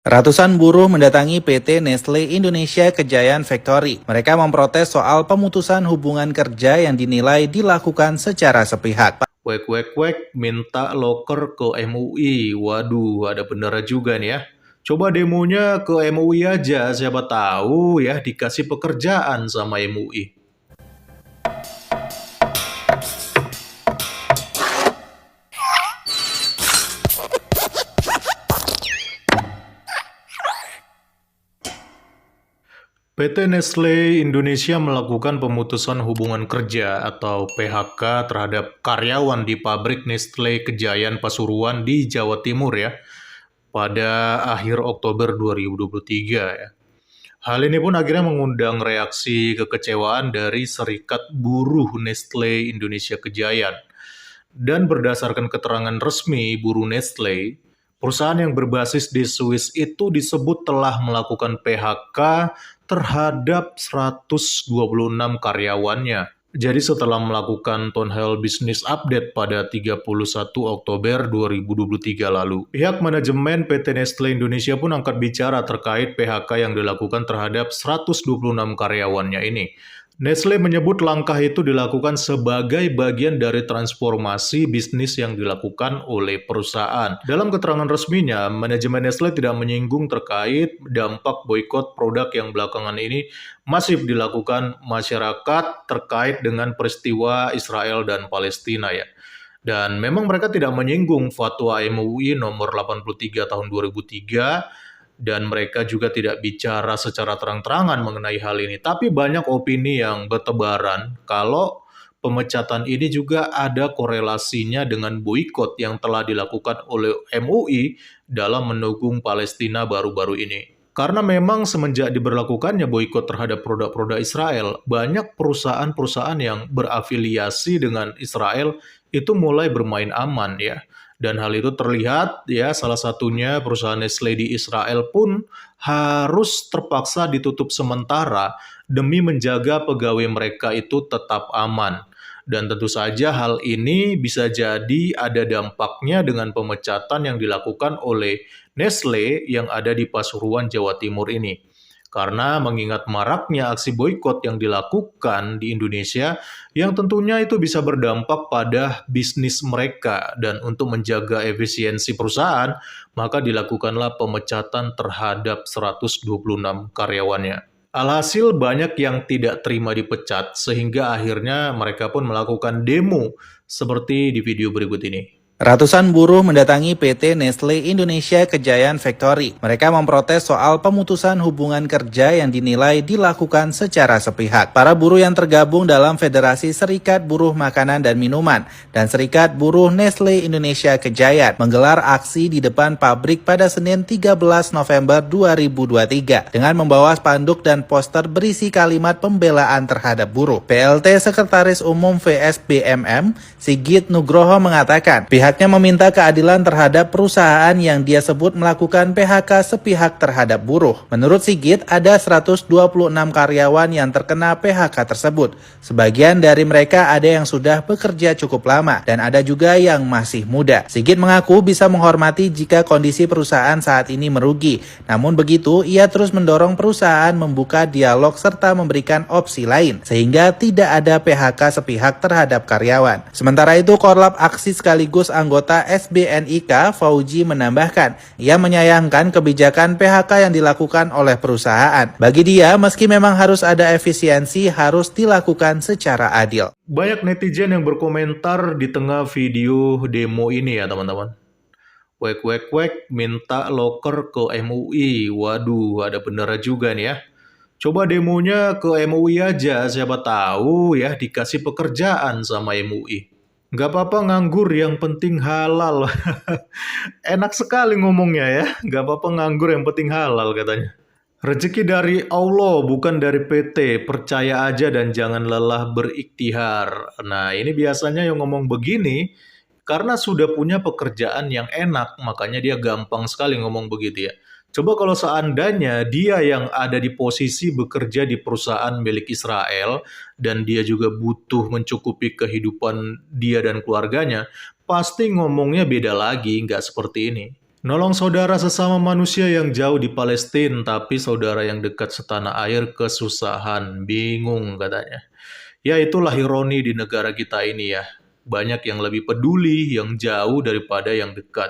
Ratusan buruh mendatangi PT Nestle Indonesia Kejayan Factory. Mereka memprotes soal pemutusan hubungan kerja yang dinilai dilakukan secara sepihak. Wek, minta loker ke MUI. Waduh, ada bener juga nih ya. Coba demonya ke MUI aja, siapa tahu ya dikasih pekerjaan sama MUI. PT Nestle Indonesia melakukan pemutusan hubungan kerja atau PHK terhadap karyawan di pabrik Nestle Kejayan Pasuruan di Jawa Timur ya, pada akhir Oktober 2023 ya. Hal ini pun akhirnya mengundang reaksi kekecewaan dari Serikat Buruh Nestle Indonesia Kejayan. Dan berdasarkan keterangan resmi buruh Nestle, perusahaan yang berbasis di Swiss itu disebut telah melakukan PHK terhadap 126 karyawannya. Jadi setelah melakukan Town Hall Business Update pada 31 Oktober 2023 lalu, pihak manajemen PT Nestle Indonesia pun angkat bicara terkait PHK yang dilakukan terhadap 126 karyawannya ini. Nestle menyebut langkah itu dilakukan sebagai bagian dari transformasi bisnis yang dilakukan oleh perusahaan. Dalam keterangan resminya, manajemen Nestle tidak menyinggung terkait dampak boikot produk yang belakangan ini masif dilakukan masyarakat terkait dengan peristiwa Israel dan Palestina ya. Dan memang mereka tidak menyinggung fatwa MUI nomor 83 tahun 2003, dan mereka juga tidak bicara secara terang-terangan mengenai hal ini. Tapi banyak opini yang bertebaran kalau pemecatan ini juga ada korelasinya dengan boikot yang telah dilakukan oleh MUI dalam mendukung Palestina baru-baru ini. Karena memang semenjak diberlakukannya boikot terhadap produk-produk Israel, banyak perusahaan-perusahaan yang berafiliasi dengan Israel itu mulai bermain aman ya. Dan hal itu terlihat ya, salah satunya perusahaan Nestle di Israel pun harus terpaksa ditutup sementara demi menjaga pegawai mereka itu tetap aman. Dan tentu saja hal ini bisa jadi ada dampaknya dengan pemecatan yang dilakukan oleh Nestle yang ada di Pasuruan, Jawa Timur ini. Karena mengingat maraknya aksi boikot yang dilakukan di Indonesia, yang tentunya itu bisa berdampak pada bisnis mereka. Dan untuk menjaga efisiensi perusahaan, maka dilakukanlah pemecatan terhadap 126 karyawannya. Alhasil banyak yang tidak terima dipecat, sehingga akhirnya mereka pun melakukan demo seperti di video berikut ini. Ratusan buruh mendatangi PT Nestle Indonesia Kejayan Factory. Mereka memprotes soal pemutusan hubungan kerja yang dinilai dilakukan secara sepihak. Para buruh yang tergabung dalam Federasi Serikat Buruh Makanan dan Minuman dan Serikat Buruh Nestle Indonesia Kejayan menggelar aksi di depan pabrik pada Senin 13 November 2023 dengan membawa spanduk dan poster berisi kalimat pembelaan terhadap buruh. PLT Sekretaris Umum VSBMM, Sigit Nugroho mengatakan, pihaknya meminta keadilan terhadap perusahaan yang dia sebut melakukan PHK sepihak terhadap buruh. Menurut Sigit, ada 126 karyawan yang terkena PHK tersebut. Sebagian dari mereka ada yang sudah bekerja cukup lama dan ada juga yang masih muda. Sigit mengaku bisa menghormati jika kondisi perusahaan saat ini merugi. Namun begitu, ia terus mendorong perusahaan membuka dialog serta memberikan opsi lain sehingga tidak ada PHK sepihak terhadap karyawan. Sementara itu, Korlap Aksi sekaligus anggota SBNIK Fauji menambahkan, ia menyayangkan kebijakan PHK yang dilakukan oleh perusahaan. Bagi dia, meski memang harus ada efisiensi, harus dilakukan secara adil. Banyak netizen yang berkomentar di tengah video demo ini ya teman-teman. Wek, minta loker ke MUI. Waduh, ada bener juga nih ya. Coba demonya ke MUI aja, siapa tahu ya dikasih pekerjaan sama MUI. Nggak apa-apa nganggur, yang penting halal. Enak sekali ngomongnya ya. Nggak apa-apa nganggur, yang penting halal katanya. Rezeki dari Allah, bukan dari PT. Percaya aja dan jangan lelah berikhtiar. Nah, ini biasanya yang ngomong begini karena sudah punya pekerjaan yang enak, makanya dia gampang sekali ngomong begitu ya. Coba kalau seandainya dia yang ada di posisi bekerja di perusahaan milik Israel, dan dia juga butuh mencukupi kehidupan dia dan keluarganya, pasti ngomongnya beda lagi, nggak seperti ini. Nolong saudara sesama manusia yang jauh di Palestina, tapi saudara yang dekat setanah air kesusahan, bingung katanya. Ya itulah ironi di negara kita ini ya. Banyak yang lebih peduli yang jauh daripada yang dekat.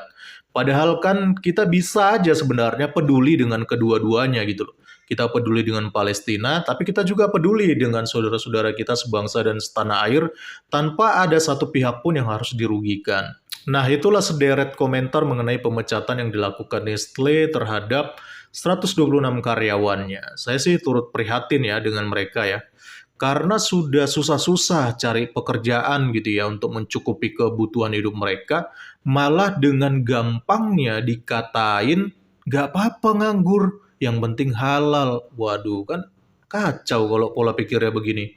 Padahal kan kita bisa aja sebenarnya peduli dengan kedua-duanya gitu loh. Kita peduli dengan Palestina, tapi kita juga peduli dengan saudara-saudara kita sebangsa dan setanah air tanpa ada satu pihak pun yang harus dirugikan. Nah, itulah sederet komentar mengenai pemecatan yang dilakukan Nestle terhadap 126 karyawannya. Saya sih turut prihatin ya dengan mereka ya. Karena sudah susah-susah cari pekerjaan gitu ya untuk mencukupi kebutuhan hidup mereka, malah dengan gampangnya dikatain nggak apa-apa nganggur, yang penting halal. Waduh, kan kacau kalau pola pikirnya begini.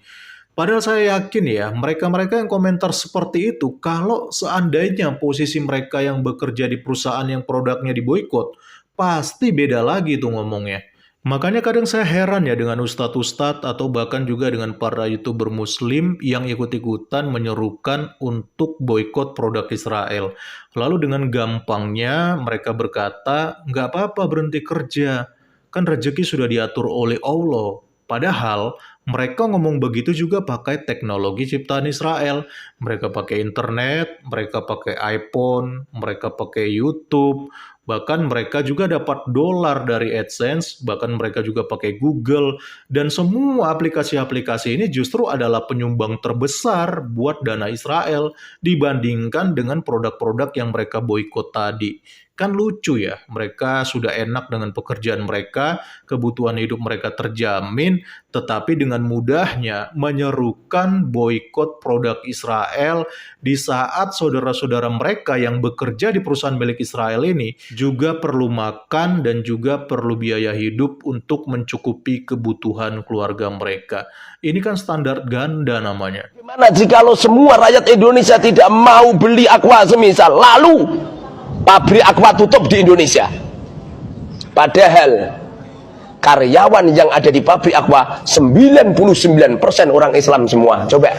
Padahal saya yakin ya, mereka-mereka yang komentar seperti itu, kalau seandainya posisi mereka yang bekerja di perusahaan yang produknya diboikot, pasti beda lagi tuh ngomongnya. Makanya kadang saya heran ya dengan ustadz-ustadz atau bahkan juga dengan para YouTuber muslim yang ikut-ikutan menyerukan untuk boikot produk Israel. Lalu dengan gampangnya mereka berkata, nggak apa-apa berhenti kerja, kan rezeki sudah diatur oleh Allah. Padahal mereka ngomong begitu juga pakai teknologi ciptaan Israel. Mereka pakai internet, mereka pakai iPhone, mereka pakai YouTube, bahkan mereka juga dapat dolar dari AdSense, bahkan mereka juga pakai Google, dan semua aplikasi-aplikasi ini justru adalah penyumbang terbesar buat dana Israel dibandingkan dengan produk-produk yang mereka boikot tadi. Kan lucu ya, mereka sudah enak dengan pekerjaan mereka, kebutuhan hidup mereka terjamin, tetapi dengan mudahnya menyerukan boikot produk Israel di saat saudara-saudara mereka yang bekerja di perusahaan milik Israel ini juga perlu makan dan juga perlu biaya hidup untuk mencukupi kebutuhan keluarga mereka. Ini kan standar ganda namanya. Gimana jikalau semua rakyat Indonesia tidak mau beli aqua semisal, lalu pabrik aqua tutup di Indonesia? Padahal karyawan yang ada di pabrik aqua 99% orang Islam semua. Coba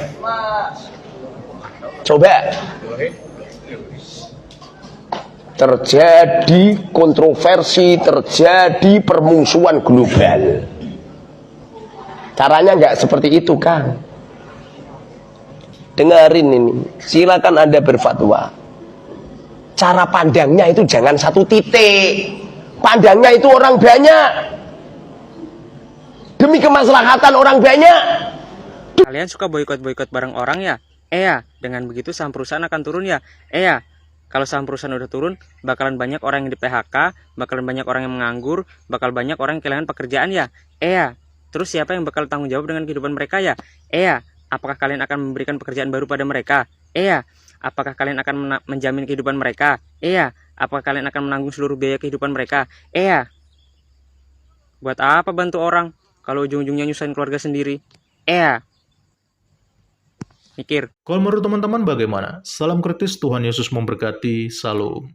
terjadi kontroversi, terjadi permusuhan global. Caranya nggak seperti itu, Kang. Dengerin ini, silakan Anda berfatwa. Cara pandangnya itu jangan satu titik, pandangnya itu orang banyak, demi kemaslahatan orang banyak. Kalian suka boikot-boikot barang orang ya? Ya, dengan begitu saham perusahaan akan turun ya? Ya, kalau saham perusahaan udah turun, bakalan banyak orang yang di PHK, bakalan banyak orang yang menganggur, bakal banyak orang yang kehilangan pekerjaan ya? Ya, terus siapa yang bakal tanggung jawab dengan kehidupan mereka ya? Ya, apakah kalian akan memberikan pekerjaan baru pada mereka? Ya, apakah kalian akan menjamin kehidupan mereka? Ya, apakah kalian akan menanggung seluruh biaya kehidupan mereka? Ya, buat apa bantu orang kalau ujung-ujungnya nyusahin keluarga sendiri? Ya, mikir. Kalau menurut teman-teman bagaimana? Salam kritis, Tuhan Yesus memberkati, salam.